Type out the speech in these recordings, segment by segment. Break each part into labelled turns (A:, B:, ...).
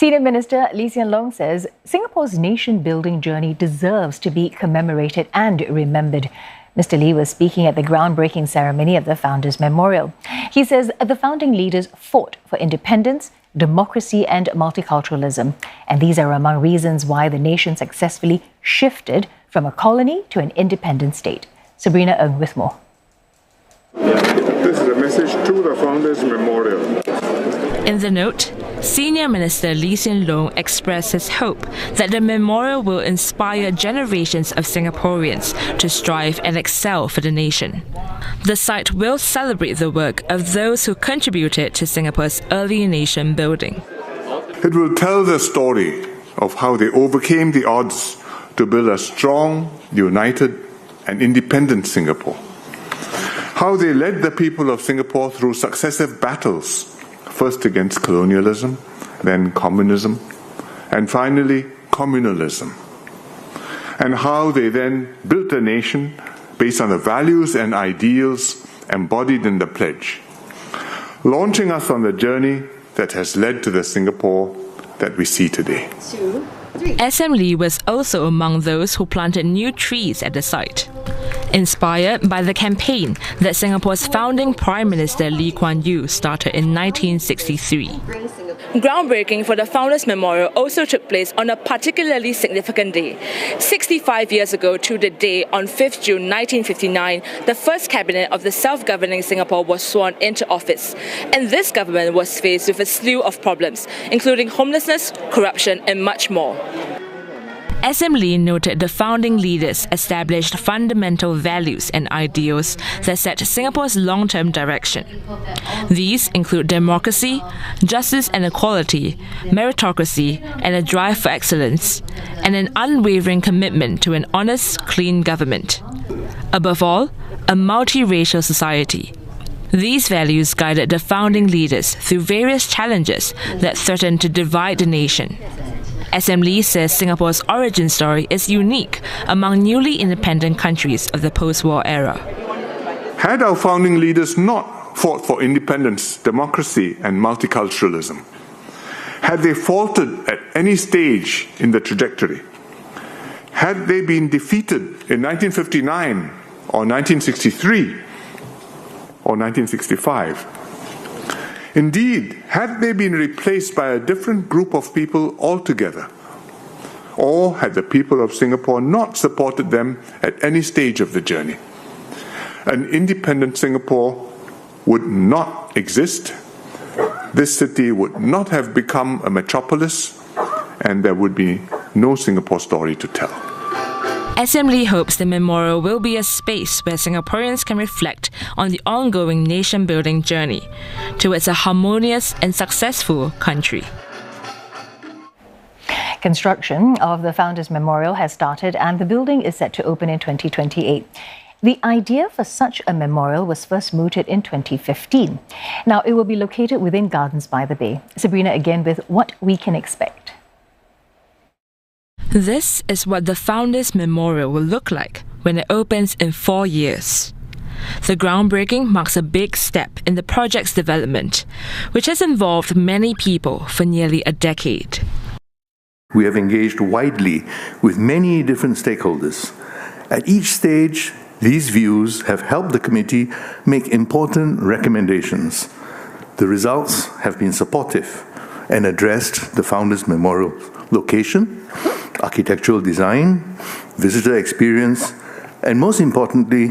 A: Senior Minister Lee Hsien Loong says Singapore's nation-building journey deserves to be commemorated and remembered. Mr. Lee was speaking at the groundbreaking ceremony of the Founders' Memorial. He says the founding leaders fought for independence, democracy and multiculturalism. And these are among reasons why the nation successfully shifted from a colony to an independent state. Sabrina Ng with more.
B: This is a message to the Founders' Memorial.
C: In the note, Senior Minister Lee Hsien Loong expressed his hope that the memorial will inspire generations of Singaporeans to strive and excel for the nation. The site will celebrate the work of those who contributed to Singapore's early nation building.
B: It will tell the story of how they overcame the odds to build a strong, united, and independent Singapore. How they led the people of Singapore through successive battles, first against colonialism, then communism, and finally communalism. And how they then built a nation based on the values and ideals embodied in the pledge, launching us on the journey that has led to the Singapore that we see today.
C: SM Lee was also among those who planted new trees at the site, inspired by the campaign that Singapore's founding Prime Minister Lee Kuan Yew started in 1963. Groundbreaking for the Founders' Memorial also took place on a particularly significant day. 65 years ago to the day, on 5th June 1959, the first cabinet of the self-governing Singapore was sworn into office. And this government was faced with a slew of problems, including homelessness, corruption, and much more. SM Lee noted the founding leaders established fundamental values and ideals that set Singapore's long-term direction. These include democracy, justice and equality, meritocracy, and a drive for excellence, and an unwavering commitment to an honest, clean government. Above all, a multiracial society. These values guided the founding leaders through various challenges that threatened to divide the nation. SM Lee says Singapore's origin story is unique among newly independent countries of the post-war era.
B: Had our founding leaders not fought for independence, democracy, and multiculturalism, had they faltered at any stage in the trajectory, had they been defeated in 1959 or 1963 or 1965, indeed, had they been replaced by a different group of people altogether, or had the people of Singapore not supported them at any stage of the journey, an independent Singapore would not exist, this city would not have become a metropolis, and there would be no Singapore story to tell.
C: SM Lee hopes the memorial will be a space where Singaporeans can reflect on the ongoing nation-building journey towards a harmonious and successful country.
A: Construction of the Founders' Memorial has started and the building is set to open in 2028. The idea for such a memorial was first mooted in 2015. Now it will be located within Gardens by the Bay. Sabrina again with what we can expect.
C: This is what the Founders' Memorial will look like when it opens in 4 years. The groundbreaking marks a big step in the project's development, which has involved many people for nearly a decade.
D: We have engaged widely with many different stakeholders. At each stage, these views have helped the committee make important recommendations. The results have been supportive and addressed the Founders' Memorial location, architectural design, visitor experience, and most importantly,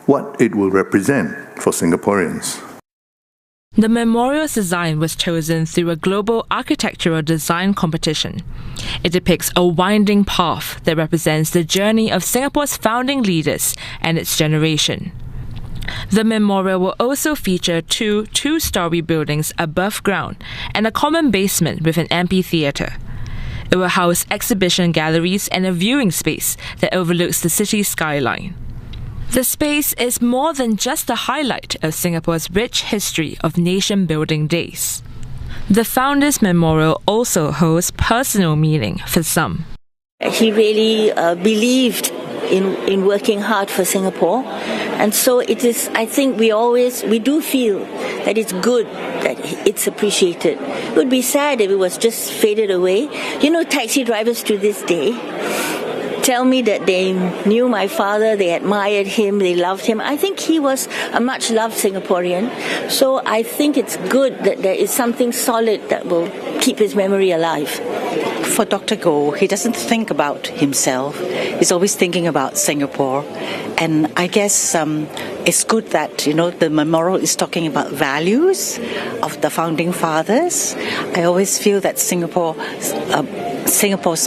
D: what it will represent for Singaporeans.
C: The memorial's design was chosen through a global architectural design competition. It depicts a winding path that represents the journey of Singapore's founding leaders and its generation. The memorial will also feature two two-story buildings above ground and a common basement with an amphitheatre. It will house exhibition galleries and a viewing space that overlooks the city's skyline. The space is more than just a highlight of Singapore's rich history of nation-building days. The Founders' Memorial also holds personal meaning for some.
E: He really believed in working hard for Singapore, And so it is, I think we do feel that it's good that it's appreciated. It would be sad if it was just faded away. You know, taxi drivers to this day tell me that they knew my father, they admired him, they loved him. I think he was a much loved Singaporean. So I think it's good that there is something solid that will keep his memory alive.
F: For Dr. Goh, he doesn't think about himself. He's always thinking about Singapore. And I guess it's good that, the memorial is talking about values of the founding fathers. I always feel that Singapore's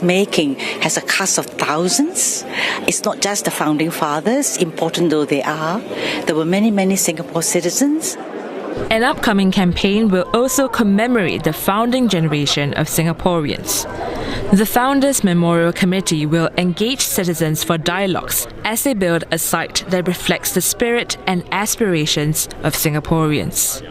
F: making has a cast of thousands. It's not just the founding fathers, important though they are. There were many, many Singapore citizens.
C: An upcoming campaign will also commemorate the founding generation of Singaporeans. The Founders Memorial Committee will engage citizens for dialogues as they build a site that reflects the spirit and aspirations of Singaporeans.